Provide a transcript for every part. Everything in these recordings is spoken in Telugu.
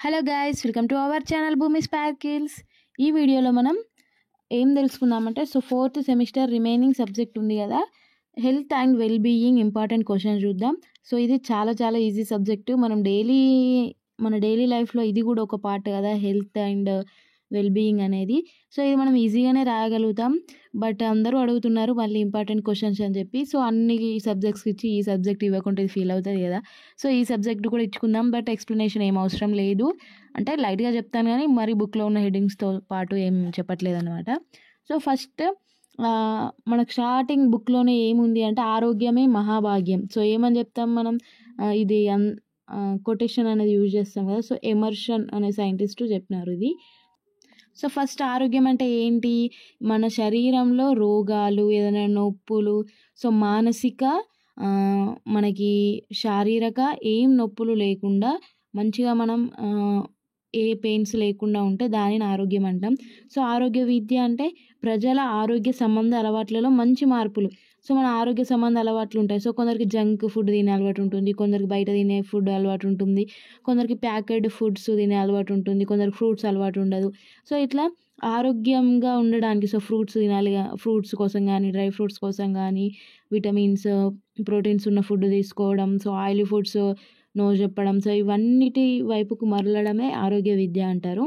Hello guys, welcome to our channel భూమి స్పార్కిల్స్. ఈ వీడియోలో మనం ఏం తెలుసుకుందామంటే ఫోర్త్ సెమిస్టర్ రిమైనింగ్ సబ్జెక్ట్ ఉంది కదా, health and well being important question చూద్దాం. ఇది చాలా చాలా ఈజీ సబ్జెక్టు. మన డైలీ లైఫ్లో ఇది కూడా ఒక పార్ట్ కదా, హెల్త్ అండ్ వెల్ బీయింగ్ అనేది. ఇది మనం ఈజీగానే రాయగలుగుతాం. బట్ అందరూ అడుగుతున్నారు మళ్ళీ ఇంపార్టెంట్ క్వశ్చన్స్ అని చెప్పి. అన్ని సబ్జెక్ట్స్కి ఇచ్చి ఈ సబ్జెక్ట్ ఇవ్వకుంటే ఫీల్ అవుతుంది కదా. ఈ సబ్జెక్ట్ కూడా ఇచ్చుకుందాం. బట్ ఎక్స్ప్లెనేషన్ ఏం అవసరం లేదు, అంటే లైట్గా చెప్తాను కానీ మరి బుక్లో ఉన్న హెడ్డింగ్స్తో పాటు ఏం చెప్పట్లేదు అనమాట. ఫస్ట్ మనకు స్టార్టింగ్ బుక్లోనే ఏముంది అంటే ఆరోగ్యమే మహాభాగ్యం. ఏమని చెప్తాం మనం, ఇది కొటేషన్ అనేది యూజ్ చేస్తాం కదా. ఎమర్షన్ అనే సైంటిస్టు చెప్పినారు ఇది. ఫస్ట్ ఆరోగ్యం అంటే ఏంటి, మన శరీరంలో రోగాలు, ఏదైనా నొప్పులు, మానసిక మనకి శారీరక ఏం నొప్పులు లేకుండా మంచిగా మనం ఏ పెయిన్స్ లేకుండా ఉంటే దానిని ఆరోగ్యం అంటాం. ఆరోగ్య విద్య అంటే ప్రజల ఆరోగ్య సంబంధ అలవాట్లలో మంచి మార్పులు. మన ఆరోగ్య సంబంధ అలవాట్లు ఉంటాయి. కొందరికి జంక్ ఫుడ్ తినే అలవాటు ఉంటుంది, కొందరికి బయట తినే ఫుడ్ అలవాటు ఉంటుంది, కొందరికి ప్యాకెడ్ ఫుడ్స్ తినే అలవాటు ఉంటుంది, కొందరికి ఫ్రూట్స్ అలవాటు ఉండదు. ఇట్లా ఆరోగ్యంగా ఉండడానికి ఫ్రూట్స్ తినాలి, ఫ్రూట్స్ కోసం కానీ డ్రై ఫ్రూట్స్ కోసం కానీ విటమిన్స్ ప్రోటీన్స్ ఉన్న ఫుడ్ తీసుకోవడం, ఆయిలీ ఫుడ్స్ నో చెప్పడం. ఇవన్నిటి వైపుకు మరలడమే ఆరోగ్య విద్య అంటారు.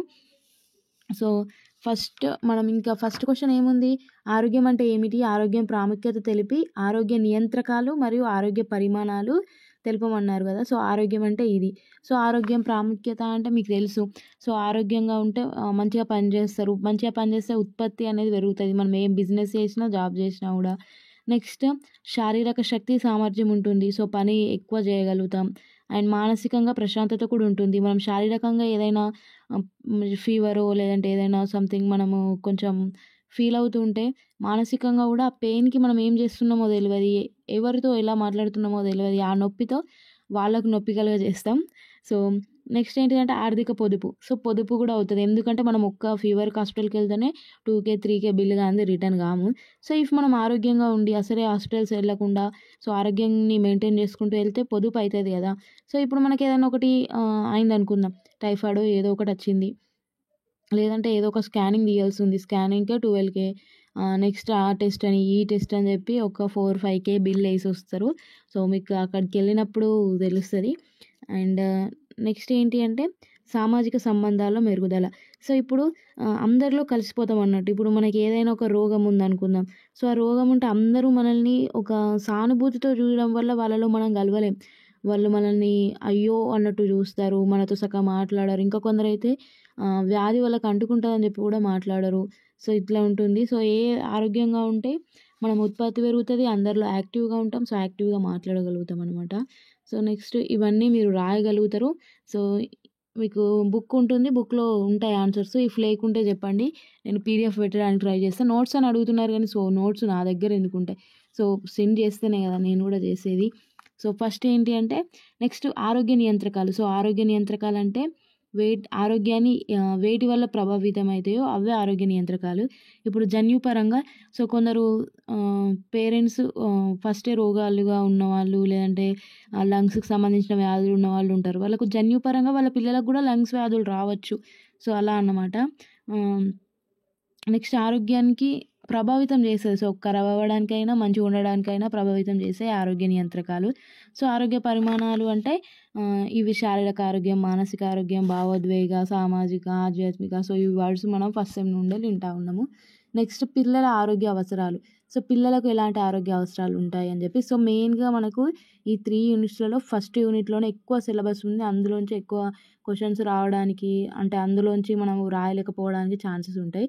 ఫస్ట్ క్వశ్చన్ ఏముంది, ఆరోగ్యం అంటే ఏమిటి, ఆరోగ్యం ప్రాముఖ్యత తెలిపి ఆరోగ్య నియంత్రకాలు మరియు ఆరోగ్య పరిమాణాలు తెలుపమన్నారు కదా. ఆరోగ్యం అంటే ఇది. ఆరోగ్యం ప్రాముఖ్యత అంటే మీకు తెలుసు. ఆరోగ్యంగా ఉంటే మంచిగా పనిచేస్తారు, మంచిగా పనిచేస్తే ఉత్పత్తి అనేది పెరుగుతుంది, మనం ఏం బిజినెస్ చేసినా జాబ్ చేసినా కూడా. నెక్స్ట్ శారీరక శక్తి సామర్థ్యం ఉంటుంది, పని ఎక్కువ చేయగలుగుతాం. అండ్ మానసికంగా ప్రశాంతత కూడా ఉంటుంది. మనం శారీరకంగా ఏదైనా ఫీవరో లేదంటే ఏదైనా సంథింగ్ మనము కొంచెం ఫీల్ అవుతూ ఉంటే మానసికంగా కూడా ఆ పెయిన్కి మనం ఏం చేస్తున్నామో తెలియదు, ఎవరితో ఎలా మాట్లాడుతున్నామో తెలియదు, ఆ నొప్పితో వాళ్ళకు నొప్పి చేస్తాం. నెక్స్ట్ ఏంటిదంటే ఆర్థిక పొదుపు. పొదుపు కూడా అవుతుంది, ఎందుకంటే మనం ఒక్క ఫీవర్కి హాస్పిటల్కి వెళ్తేనే 2K 3K బిల్లు కానీ రిటర్న్ కాము. ఇఫ్ మనం ఆరోగ్యంగా ఉండి అసలే హాస్పిటల్స్ వెళ్ళకుండా ఆరోగ్యాన్ని మెయింటైన్ చేసుకుంటూ వెళ్తే పొదుపు అవుతుంది కదా. ఇప్పుడు మనకి ఏదైనా ఒకటి అయింది అనుకుందాం, టైఫాయిడ్ ఏదో ఒకటి వచ్చింది, లేదంటే ఏదో ఒక స్కానింగ్ తీయాల్సి ఉంది, స్కానింగ్కే 12K, నెక్స్ట్ ఆ టెస్ట్ అని ఈ టెస్ట్ అని చెప్పి ఒక 4-5K బిల్ వేసి వస్తారు. మీకు అక్కడికి వెళ్ళినప్పుడు తెలుస్తుంది. అండ్ నెక్స్ట్ ఏంటి అంటే సామాజిక సంబంధాల్లో మెరుగుదల. ఇప్పుడు అందరిలో కలిసిపోతాం అన్నట్టు. ఇప్పుడు మనకి ఏదైనా ఒక రోగం ఉందనుకుందాం, ఆ రోగం ఉంటే అందరూ మనల్ని ఒక సానుభూతితో చూడడం వల్ల వాళ్ళలో మనం కలవలేం. వాళ్ళు మనల్ని అయ్యో అన్నట్టు చూస్తారు, మనతో సరిగ్గా మాట్లాడరు. ఇంకా కొందరైతే వ్యాధి వాళ్ళకి అంటుకుంటుందని చెప్పి కూడా మాట్లాడరు. ఇట్లా ఉంటుంది. ఆరోగ్యంగా ఉంటే మనం ఉత్పత్తి పెరుగుతుంది, అందరిలో యాక్టివ్గా ఉంటాం, యాక్టివ్గా మాట్లాడగలుగుతాం అనమాట. నెక్స్ట్ ఇవన్నీ మీరు రాయగలుగుతారు. మీకు బుక్ ఉంటుంది, బుక్లో ఉంటాయి ఆన్సర్స్. ఇఫ్ లేకుంటే చెప్పండి, నేను PDF పెట్టడానికి ట్రై చేస్తాను. నోట్స్ అని అడుగుతున్నారు కానీ నోట్స్ నా దగ్గర ఎందుకు ఉంటాయి, సెండ్ చేస్తేనే కదా నేను కూడా చేసేది. ఫస్ట్ ఏంటి అంటే నెక్స్ట్ ఆరోగ్య నియంత్రకాలు. ఆరోగ్య నియంత్రకాలు అంటే ఆరోగ్యాన్ని వేటి వల్ల ప్రభావితం అవుతాయో అవే ఆరోగ్య నియంత్రకాలు. ఇప్పుడు జన్యుపరంగా కొందరు పేరెంట్స్ ఫస్టే రోగాలుగా ఉన్నవాళ్ళు, లేదంటే లంగ్స్కి సంబంధించిన వ్యాధులు ఉన్నవాళ్ళు ఉంటారు. వాళ్ళకు జన్యుపరంగా వాళ్ళ పిల్లలకు కూడా లంగ్స్ వ్యాధులు రావచ్చు. అలా అన్నమాట. నెక్స్ట్ ఆరోగ్యానికి ప్రభావితం చేస్తుంది, ఖరాబ్ అవ్వడానికైనా మంచిగా ఉండడానికైనా ప్రభావితం చేసే ఆరోగ్య నియంత్రకాలు. ఆరోగ్య పరిమాణాలు అంటే ఇవి శారీరక ఆరోగ్యం, మానసిక ఆరోగ్యం, భావోద్వేగ, సామాజిక, ఆధ్యాత్మిక. ఈ వర్డ్స్ మనం ఫస్ట్ సెమ్ నుండి వింటా ఉన్నాము. నెక్స్ట్ పిల్లల ఆరోగ్య అవసరాలు. పిల్లలకు ఎలాంటి ఆరోగ్య అవసరాలు ఉంటాయి అని చెప్పి. మెయిన్గా మనకు ఈ 3 యూనిట్స్లలో ఫస్ట్ యూనిట్లోనే ఎక్కువ సిలబస్ ఉంది, అందులోంచి ఎక్కువ క్వశ్చన్స్ రావడానికి, అంటే అందులోంచి మనం రాయలేకపోవడానికి ఛాన్సెస్ ఉంటాయి.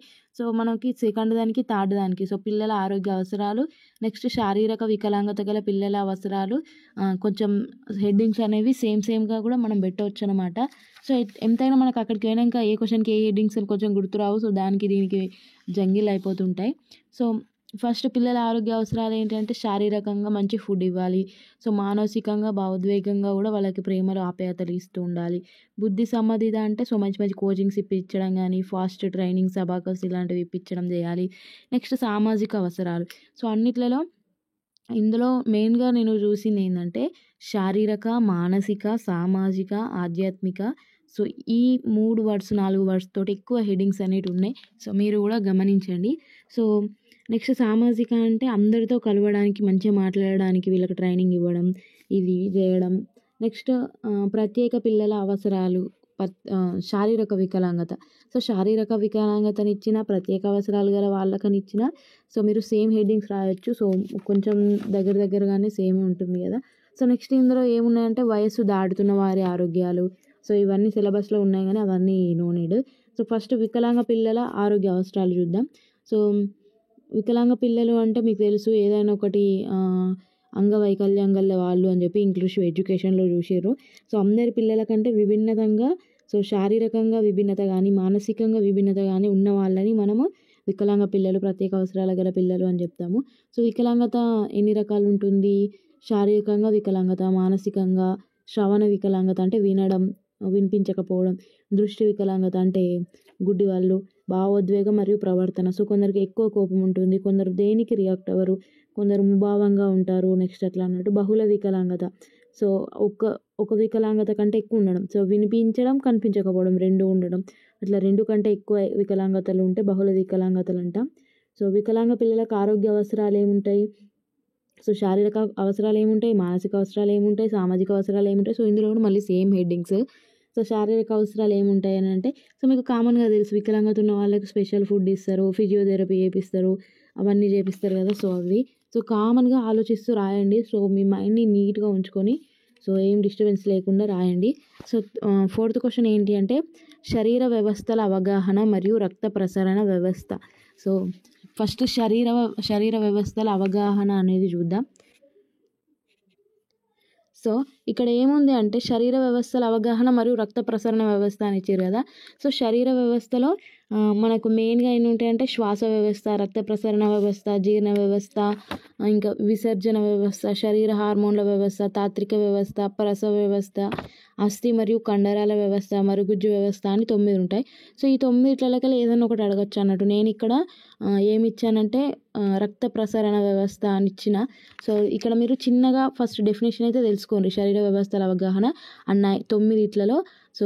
మనకి సెకండ్ దానికి థర్డ్ దానికి పిల్లల ఆరోగ్య అవసరాలు, నెక్స్ట్ శారీరక వికలాంగత గల పిల్లల అవసరాలు. కొంచెం హెడ్డింగ్స్ అనేవి సేమ్గా కూడా మనం పెట్టవచ్చు అనమాట. ఎంతైనా మనకు అక్కడికి పోయినాక ఏ క్వశ్చన్కి ఏ హెడ్డింగ్స్ కొంచెం గుర్తురావు, దానికి దీనికి జంగిల్ అయిపోతుంటాయి. ఫస్ట్ పిల్లల ఆరోగ్య అవసరాలు ఏంటంటే శారీరకంగా మంచి ఫుడ్ ఇవ్వాలి, మానసికంగా భావోద్వేగంగా కూడా వాళ్ళకి ప్రేమలు ఆప్యాయతలు ఇస్తూ ఉండాలి. బుద్ధి సంబంధిత అంటే మంచి మంచి కోచింగ్స్ ఇప్పించడం కానీ, ఫాస్ట్ ట్రైనింగ్స్, అబాకస్ ఇలాంటివి ఇప్పించడం చేయాలి. నెక్స్ట్ సామాజిక అవసరాలు. అన్నిట్లలో ఇందులో మెయిన్‌గా నేను చూసిందేందంటే, శారీరక, మానసిక, సామాజిక, ఆధ్యాత్మిక. సో, ఈ 3 వర్డ్స్, 4 వర్డ్స్ తోటి ఎక్కువ హెడ్డింగ్స్ అనేటివున్నాయి. సో, మీరు గూడా గమనించండి. సో, నెక్స్ట్ సామాజిక అంటే అందరితో కలవడానికి, మంచిగా మాట్లాడడానికి వీళ్ళకి ట్రైనింగ్ ఇవ్వడం, ఇది జేయడం. నెక్స్ట్ ప్రత్యేక పిల్లల అవసరాలు, శారీరక వికలాంగత. సో, శారీరక వికలాంగతనిచ్చిన, ప్రత్యేక అవసరాలు గల వాళ్ళకనిచ్చిన, సో, మీరు సేమ్ హెడ్డింగ్స్ రాయొచ్చు. సో, కొంచెం దగ్గరగానే సేమే ఉంటుంది గదా! సో, నెక్స్ట్ ఇందులో ఏమున్నాయంటే వయస్సు దాటుతున్న వారి ఆరోగ్యాలు. సో, ఇవన్నీ సిలబస్‌లో ఉన్నాయి గానీ అవన్నీ నో నీడ్. సో, ఫస్ట్ వికలాంగ పిల్లల ఆరోగ్య అవసరాలు చూద్దాం. సో, వికలాంగ పిల్లలు అంటే మీకు తెలుసు ఏదైనా ఒకటి అంగవైకల్యం గల వాళ్ళు అని చెప్పి ఇంక్లూసివ్ ఎడ్యుకేషన్‌లో చూషిర్రు. సో, అందరి పిల్లల కంటే విభిన్నతంగా, సో, శారీరకంగా విభిన్నత గానీ, మానసికంగా విభిన్నత గానీ ఉన్న వాళ్ళని మనము వికలాంగ పిల్లలు, ప్రత్యేక అవసరాల గల పిల్లలు అని చెప్తాము. సో, వికలాంగత ఎన్ని రకాలుంటుంది? శారీరకంగా వికలాంగత, మానసికంగా, శ్రవణ వికలాంగత అంటే వినడం, వినిపించకపోవడం, దృష్టి వికలాంగత అంటే గుడ్డివాళ్ళు, భావోద్వేగం మరియు ప్రవర్తన. సో, కొందరికి ఎక్కువ కోపం ఉంటుంది. కొందరు దేనికి రియాక్ట్ అవ్వరు. కొందరు ముభావంగా ఉంటారు. నెక్స్ట్ అట్లా అన్నట్టు. బహుళ వికలాంగత. సో, ఒక వికలాంగత కంటే ఎక్కువ ఉండడం. సో, వినిపించడం, కనిపించకపోవడం 2 ఉండడం. అట్లా 2 కంటే ఎక్కువ వికలాంగతలు ఉంటే బహుళ వికలాంగతలంటాం. సో, వికలాంగ పిల్లలకు ఆరోగ్య అవసరాలేముంటాయి? సో, శారీరక అవసరాలేముంటాయి? మానసిక అవసరాలేముంటాయి? సామాజిక అవసరాలేముంటాయి? సో, ఇందులో కూడా మళ్ళీ సేమ్ హెడ్డింగ్స్. సో, శారీరక అవసరాలేముంటాయి అనంటే, సో, మీకు కామన్‌గా తెలుసు వికలాంగత ఉన్న వాళ్ళకి స్పెషల్ ఫుడ్ ఇస్తారు. ఫిజియోథెరపీ చేపిస్తారు. అవన్నీ చేపిస్తారు కదా! సో, అవి. సో, కామన్‌గా ఆలోచిస్తూ రాయండి. సో, మీ మైండ్‌ని నీట్‌గా ఉంచుకొని, సో, ఏం డిస్టర్బెన్స్ లేకుండా రాయండి. సో, ఫోర్త్ క్వెషన్ ఏంటి అంటే, శరీర వ్యవస్థల అవగాహన మరియు రక్త ప్రసరణ వ్యవస్థ. సో, ఫస్ట్ శరీర వ్యవస్థల అవగాహన అనేది చూద్దాం. సో, ఇక్కడ ఏముంది అంటే శరీర వ్యవస్థల అవగాహన మరియు రక్త ప్రసరణ వ్యవస్థ అని ఇచ్చారు కదా! సో, శరీర వ్యవస్థలో మనకు మెయిన్‌గా ఎన్ని ఉంటాయంటే శ్వాస వ్యవస్థ, రక్త ప్రసరణ వ్యవస్థ, జీర్ణ వ్యవస్థ, ఇంకా విసర్జన వ్యవస్థ, శరీర హార్మోన్ల వ్యవస్థ, తాత్రిక వ్యవస్థ, ప్రసవ వ్యవస్థ, అస్థి మరియు కండరాల వ్యవస్థ, మరుగుజ్జు వ్యవస్థ అని 9 ఉంటాయి. సో, ఈ 9 ఏదన్నా ఒకటి అడగొచ్చు అన్నట్టు. నేనిక్కడ ఏమిచ్చానంటే రక్త ప్రసరణ వ్యవస్థ అని ఇచ్చిన. సో, ఇక్కడ మీరు చిన్నగా ఫస్ట్ డెఫినిషన్ అయితే తెలుసుకోండి. శరీర వ్యవస్థల అవగాహన అన్న 9 సో,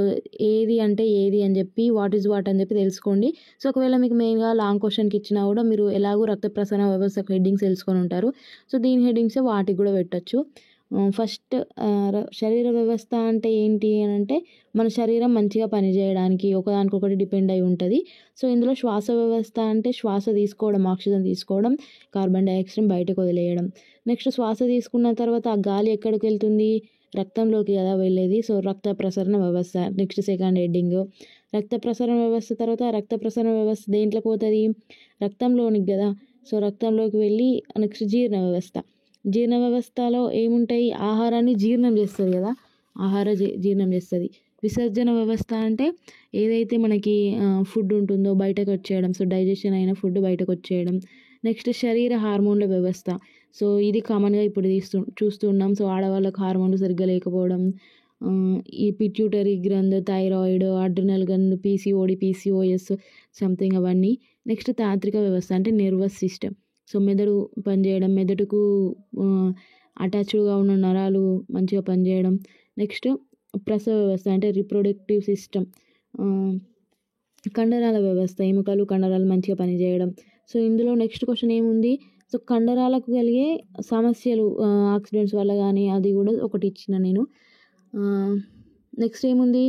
ఏది అంటే ఏది అని చెప్పి, వాట్ ఈజ్ వాట్ అని చెప్పి తెలుసుకోండి. సో, ఒకవేళ మీకు మెయిన్‌గా లాంగ్ క్వెషన్‌కి ఇచ్చినా కూడా మీరు ఎలాగో రక్త ప్రసరణ వ్యవస్థకు హెడ్డింగ్స్ తెలుసుకొని ఉంటారు. సో, దీని హెడ్డింగ్సే వాటికి కూడా పెట్టొచ్చు. ఫస్ట్ శరీర వ్యవస్థ అంటే ఏంటి అనంటే, మన శరీరం మంచిగా పనిచేయడానికి ఒకదానికొకటి డిపెండ్ అయి ఉంటది. సో, ఇందులో శ్వాస వ్యవస్థ అంటే శ్వాస తీసుకోవడం, ఆక్సిజన్ తీసుకోవడం, కార్బన్ డయాక్సైడ్‌ని బయటకు వదిలేయడం. నెక్స్ట్ శ్వాస తీసుకున్న తర్వాత ఆ గాలి ఎక్కడికెళ్తుంది? రక్తంలోకి కదా వెళ్ళేది. సో, రక్త ప్రసరణ వ్యవస్థ నెక్స్ట్ సెకండ్ హెడ్డింగు. రక్త ప్రసరణ వ్యవస్థ తర్వాత రక్త ప్రసరణ వ్యవస్థ దేంట్లోకి పోతది? రక్తంలోనికి గదా! సో, రక్తంలోకి వెళ్ళి నెక్స్ట్ జీర్ణ వ్యవస్థ. జీర్ణ వ్యవస్థలో ఏముంటాయి? ఆహారాన్ని జీర్ణం చేస్తది గదా! జీర్ణం చేస్తది. విసర్జన వ్యవస్థ అంటే ఏదైతే మనకి ఫుడ్ ఉంటుందో బయటకొచ్చేయడం. సో, డైజెషన్ అయిన ఫుడ్ బయటకొచ్చేయడం. నెక్స్ట్ శరీర హార్మోన్ల వ్యవస్థ. సో, ఇది కామన్‌గా ఇప్పుడు చూస్తూ ఉన్నాం. సో, ఆడవాళ్ళకి హార్మోన్లు సరిగ్గా లేకపోవడం, ఈ పిట్యూటరీ గ్రంథి, థైరాయిడ్, అడ్రినల్ గ్రంథి, పీసీఓడీ, పీసీఓఎస్ సంథింగ్ అవన్నీ. నెక్స్ట్ తాంత్రిక వ్యవస్థ అంటే నెర్వస్ సిస్టమ్. సో, మెదడు పనిచేయడం, మెదడుకు అటాచ్డ్‌గా ఉన్న నరాలు మంచిగా పనిచేయడం. నెక్స్ట్ ప్రసవ వ్యవస్థ అంటే రిప్రొడక్టివ్ సిస్టమ్. కండరాల వ్యవస్థ, ఎముకలు, కండరాలు మంచిగా పనిచేయడం. సో, ఇందులో నెక్స్ట్ క్వెషన్ ఏముంది? సో, కండరాలకు కలిగే సమస్యలు యాక్సిడెంట్స్ వల్ల గానీ అది కూడా ఒకటి ఇచ్చిన నేను. నెక్స్ట్ ఏముంది?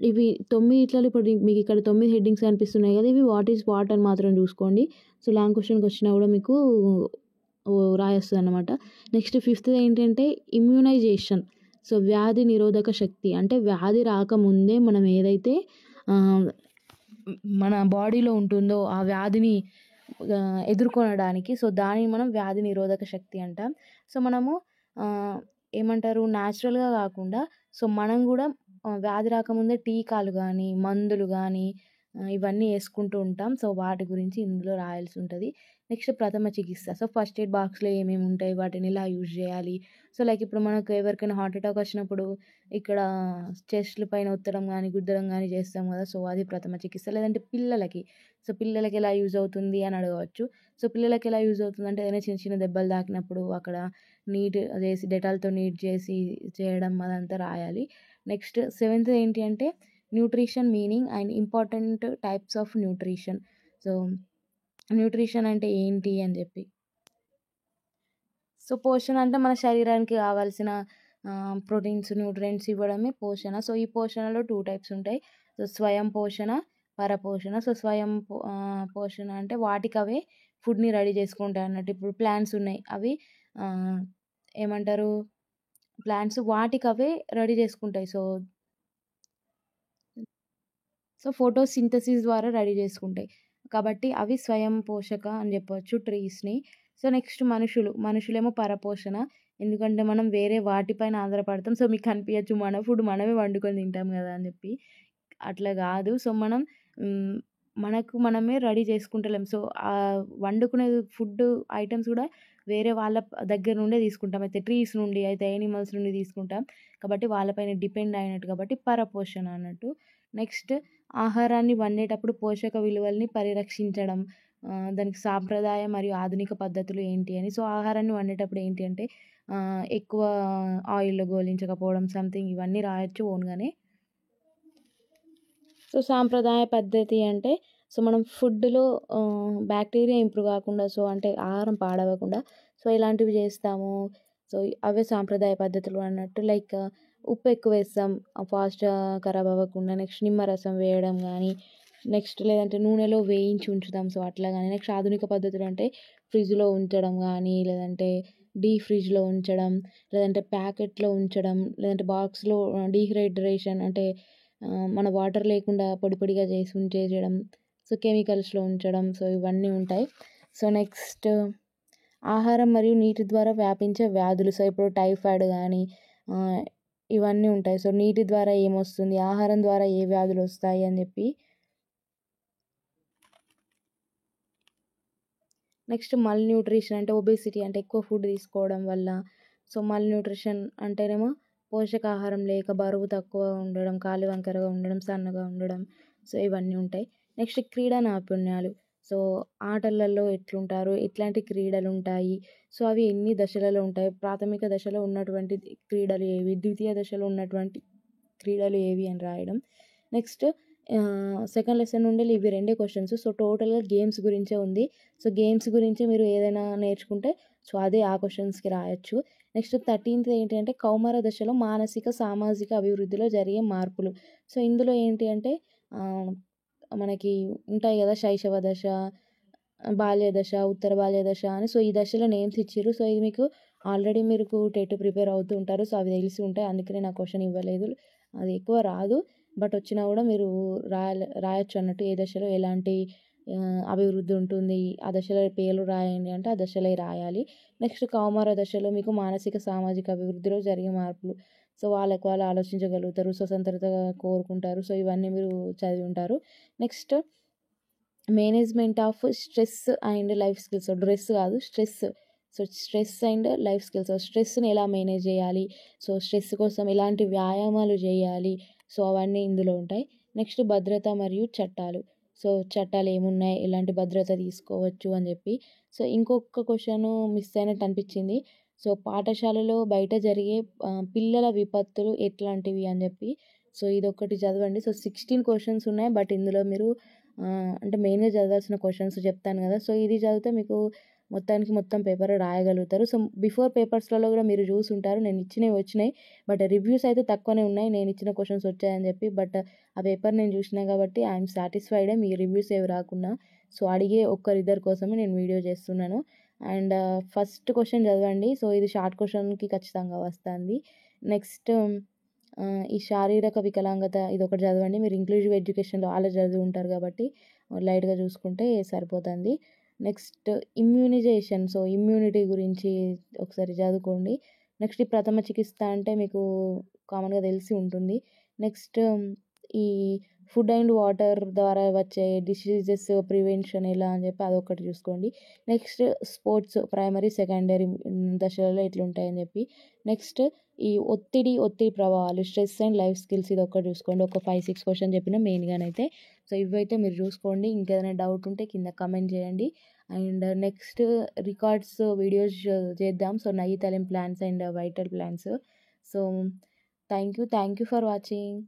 ఇవి 9 ఇప్పుడు మీకు ఇక్కడ 9 హెడ్డింగ్స్ కనిపిస్తున్నాయి కదా! ఇవి వాట్ ఈజ్ వాట్ అని మాత్రం చూసుకోండి. సో, లాంగ్ క్వెషన్‌కి వచ్చినా కూడా మీకు రాయొస్తదనమాట. నెక్స్ట్ ఫిఫ్త్‌ది ఏంటంటే ఇమ్యూనైజేషన్. సో, వ్యాధి నిరోధక శక్తి. అంటే వ్యాధి రాకముందే మనం ఏదైతే మన బాడీలో ఉంటుందో ఆ వ్యాధిని ఎదుర్కొనడానికి, సో, దానిని మనం వ్యాధి నిరోధక శక్తి అంటాం. సో, మనము ఏమంటారు న్యాచురల్‌గా కాకుండా, సో, మనం కూడా వ్యాధి రాకముందే టీకాలు గానీ, మందులు గానీ, ఇవన్నీ యేసుకుంటూ ఉంటాం. సో, వాటి గురించి ఇందులో రాయాల్సి ఉంటది. నెక్స్ట్ ప్రథమ చికిత్స. సో, ఫస్ట్ ఎయిడ్ బాక్స్‌లో ఏమేమి ఉంటాయి? వాటిని ఎలా యూజ్ జేయాలి? సో, లైక్ ఇప్పుడు మనకు ఎవరికైనా హార్ట్ అటాక్ వచ్చినప్పుడు ఇక్కడ చెస్ట్‌ల పైన ఒత్తడం గానీ, గుద్దడం గానీ చేస్తాం గదా! సో, అది ప్రథమ చికిత్స. లేదంటే పిల్లలకి. సో, పిల్లలకి ఎలా యూజ్ అవుతుంది అని అడగవచ్చు. సో, పిల్లలకి ఎలా యూజ్ అవుతుందంటే ఏదైనా చిన్న చిన్న దెబ్బలు తాకినప్పుడు అక్కడ నీట్ చేసి డెటాల్‌తో నీట్ చేసి చేయడం అదంతా రాయాలి. నెక్స్ట్ సెవెంత్ ఏంటి అంటే nutrition meaning and important types of nutrition. So, nutrition అంటే ఏంటి అని జెప్పి. సో, పోషణ అంటే మన శరీరానికి కావాల్సిన ప్రోటీన్స్, న్యూట్రియంట్స్ ఇవ్వడమే పోషణ. సో, ఈ పోషణలో 2 టైప్స్ ఉంటాయి. సో, స్వయం పోషణ, పరపోషణ. సో, పోషణ అంటే వాటికవే ఫుడ్‌ని రెడీ చేసుకుంటాయన్నట్టు. ఇప్పుడు ప్లాంట్స్ ఉన్నాయి. అవి ఆహ్, ఏమంటారు ప్లాంట్స్ వాటికవే రెడీ చేసుకుంటాయి. సో, ఫోటోసింథసిస్ ద్వారా రెడీ చేసుకుంటాయి. కాబట్టి అవి స్వయం పోషక అని జెప్పొచ్చు ట్రీస్‌ని. సో, నెక్స్ట్ మనుషులు. మనుషులేమో పరపోషణ. ఎందుకంటే మనం వేరే వాటిపైన ఆధారపడతాం. సో, మీకు కనిపియచ్చు మన ఫుడ్ మనమే వండుకొని తింటాం గదా! అని జెప్పి. అట్లా గాదు. సో, మనం హ్మ్, మనకు మనమే రెడీ చేసుకుంటలేం. సో, వండుకునే ఫుడ్డు ఐటెమ్స్ గూడా వేరే వాళ్ళ దగ్గర నుండే తీసుకుంటాం. అయితే ట్రీస్ నుండి, అయితే యానిమల్స్ నుండి తీసుకుంటాం. కాబట్టి వాళ్ళ పైన డిపెండ్ అయినట్టు కాబట్టి పరపోషణ అన్నట్టు. నెక్స్ట్ ఆహారాన్ని వండేటప్పుడు పోషక విలువల్ని పరిరక్షించడం. దానికి సాంప్రదాయ మరియు ఆధునిక పద్ధతులు ఏంటి అని. సో, ఆహారాన్ని వండేటప్పుడు ఏంటి అంటే ఎక్కువ ఆయిల్‌లో గోలించకపోవడం సంథింగ్ ఇవన్నీ రాయొచ్చు ఓన్‌గానే. సో, సాంప్రదాయ పద్ధతి అంటే సో, మనం ఫుడ్‌లో బ్యాక్టీరియా ఇంప్రూవ్ కాకుండా సో, అంటే ఆహారం పాడవకుండా సో, ఇలాంటివి చేస్తాము. సో, అవే సాంప్రదాయ పద్ధతులు అన్నట్టు. లైక్ ఉప్పు ఎక్కువేస్తాం ఫాస్ట్‌గా ఖరాబ్ అవ్వకుండా. నెక్స్ట్ నిమ్మరసం వేయడం గానీ, నెక్స్ట్ లేదంటే నూనెలో వేయించి ఉంచుతాం. సో, అట్లా గానీ. నెక్స్ట్ ఆధునిక పద్ధతులు అంటే ఫ్రిడ్జ్‌లో ఉంచడం గానీ, లేదంటే డీప్ ఫ్రిడ్జ్‌లో ఉంచడం, లేదంటే ప్యాకెట్‌లో ఉంచడం, లేదంటే బాక్స్‌లో డీహైడ్రేషన్ అంటే మన వాటర్ లేకుండా పొడి పొడిగా చేసి ఉంచేయడం. సో, కెమికల్స్‌లో ఉంచడం. సో, ఇవన్నీ ఉంటాయి. సో, నెక్స్ట్ ఆహారం మరియు నీటి ద్వారా వ్యాపించే వ్యాధులు. సో, ఇప్పుడు టైఫాయిడ్ గానీ ఆహ్, ఇవన్నీ ఉంటాయి. సో, నీటి ద్వారా ఏమొస్తుంది? ఆహారం ద్వారా ఏ వ్యాధులొస్తాయి అని జెప్పి. నెక్స్ట్ మల్‌న్యూట్రిషన్ అంటే ఒబెసిటీ అంటే ఎక్కువ ఫుడ్ తీసుకోవడం వల్ల. సో, మల్‌న్యూట్రిషన్ అంటేనేమో పోషకాహారం లేక బరువు తక్కువ ఉండడం, కాలి వంకరగా ఉండడం, సన్నగా ఉండడం. సో, ఇవన్నీ ఉంటాయి. నెక్స్ట్ క్రీడా నైపుణ్యాలు. సో, ఆటలలో ఎట్లుంటారు? ఎట్లాంటి క్రీడలుంటాయి? సో, అవి ఎన్ని దశలలో ఉంటాయి? ప్రాథమిక దశలో ఉన్నటువంటి క్రీడలు ఏవి? ద్వితీయ దశలో ఉన్నటువంటి క్రీడలు ఏవి అని రాయడం. నెక్స్ట్ సెకండ్ లెసన్ నుండి ఇవి రెండే క్వెషన్స్. సో, టోటల్‌గా గేమ్స్ గురించే ఉంది. సో, గేమ్స్ గురించి మీరు ఏదైనా నేర్చుకుంటే సో, అదే ఆ క్వెషన్స్‌కి రాయొచ్చు. నెక్స్ట్ 13థ్ ఏంటి అంటే కౌమార దశలో మానసిక, సామాజిక అభివృద్ధిలో జరిగే మార్పులు. సో, ఇందులో ఏంటి అంటే ఆహ్, మనకి ఉంటాయి గదా! శైశవ దశ, బాల్య దశ, ఉత్తర బాల్య దశ అని. సో, ఈ దశలో నేమ్స్ ఇచ్చిర్రు. సో, ఇది మీకు ఆల్రెడీ మీకు టెట్ ప్రిపేర్ అవుతూ ఉంటారు. సో, అవి తెలిసి ఉంటాయి. అందుకనే నేను ఆ క్వెషన్ ఇవ్వలేదు. అది ఎక్కువ రాదు. బట్ వచ్చినా గూడా మీరు రాయొచ్చు అన్నట్టు. ఏ దశలో ఎలాంటి అభివృద్ధి ఉంటుంది. ఆ దశలో పేర్లు రాయండి అంటే, ఆ దశలయి రాయాలి. నెక్స్ట్ కౌమార దశలో మీకు మానసిక, సామాజిక అభివృద్ధిలో జరిగే మార్పులు. సో, వాళ్ళకి వాళ్ళు ఆలోచించగలుగుతారు. స్వతంత్రత కోరుకుంటారు. సో, ఇవన్నీ మీరు చదివి ఉంటారు. Next management of stress and life skills. Dress కాదు stress. So, stress and life skills. స్ట్రెస్‌ని ఎలా మేనేజ్ చేయాలి? సో, స్ట్రెస్ కోసం ఎలాంటి వ్యాయామాలు చేయాలి? సో, అవన్నీ ఇందులో ఉంటాయి. నెక్స్ట్ భద్రత మరియు చట్టాలు. సో, చట్టాలేమున్నాయి? ఎలాంటి భద్రత తీసుకోవచ్చు అని చెప్పి. సో, ఇంకొక క్వెషను మిస్ అయినట్టు అనిపించింది. సో, పాఠశాలలో బయట జరిగే పిల్లల విపత్తులు ఎట్లాంటివి అని చెప్పి. సో, ఇదొక్కటి చదవండి. సో, 16 క్వెషన్స్ ఉన్నాయి. బట్ ఇందులో మీరు అంటే మెయిన్‌గా చదవాల్సిన క్వెషన్స్ చెప్తాను గదా! సో, ఇది చదివితే మీకు మొత్తానికి మొత్తం పేపర్ రాయగలుగుతారు. సో, బిఫోర్ పేపర్స్‌లలో గూడా మీరు జూసుంటారు. నేను ఇచ్చినవి వచ్చినాయి. బట్ రివ్యూస్ అయితే తక్కువనే ఉన్నాయి. నేను ఇచ్చిన క్వెషన్స్ వచ్చాయని జెప్పి. బట్ ఆ పేపర్ నేను జూషినా గాబట్టి ఐయామ్ సాటిస్ఫైడే మీ రివ్యూస్ ఏవి రాకున్నా. సో, అడిగే ఒక్కరిద్దరి కోసమే నేను వీడియో చేస్తున్నాను. అండ్ ఫస్ట్ క్వెషన్ చదవండి. సో, ఇది షార్ట్ క్వెషన్‌కి ఖచ్చితంగా వస్తాంది. నెక్స్ట్ ఈ శారీరక వికలాంగత ఇదొకటి చదవండి. మీరు ఇంక్లూజివ్ ఎడ్యుకేషన్‌లో ఆల్రెడీ చదివి ఉంటారు కాబట్టి లైట్‌గా చూసుకుంటే సరిపోతుంది. Next immunisation. సో, ఇమ్యూనిటీ గురించి ఒకసారి చదువుకోండి. నెక్స్ట్ ఈ ప్రథమ చికిత్స అంటే మీకు కామన్‌గా తెలిసి ఉంటుంది. నెక్స్ట్ ఈ ఫుడ్ అండ్ వాటర్ ద్వారా వచ్చే డిసీజెస్ ప్రివెన్షన్ ఎలా అని చెప్పి అదొకటి చూసుకోండి. నెక్స్ట్ స్పోర్ట్స్ ప్రైమరీ సెకండరీ దశలలో ఎట్లుంటాయని చెప్పి. నెక్స్ట్ ఈ ఒత్తిడి ప్రభావాలు స్ట్రెస్ అండ్ లైఫ్ స్కిల్స్ ఇది ఒక్కటి చూసుకోండి. ఒక 5-6 క్వశ్చన్ చెప్పిన మెయిన్గానైతే. సో ఇవైతే మీరు చూసుకోండి. ఇంకేదైనా డౌట్ ఉంటే కింద కమెంట్ చేయండి. అండ్ నెక్స్ట్ రికార్డ్స్ వీడియోస్ చేద్దాం. సో నైయితలిం plans and vital plans. So thank you for watching.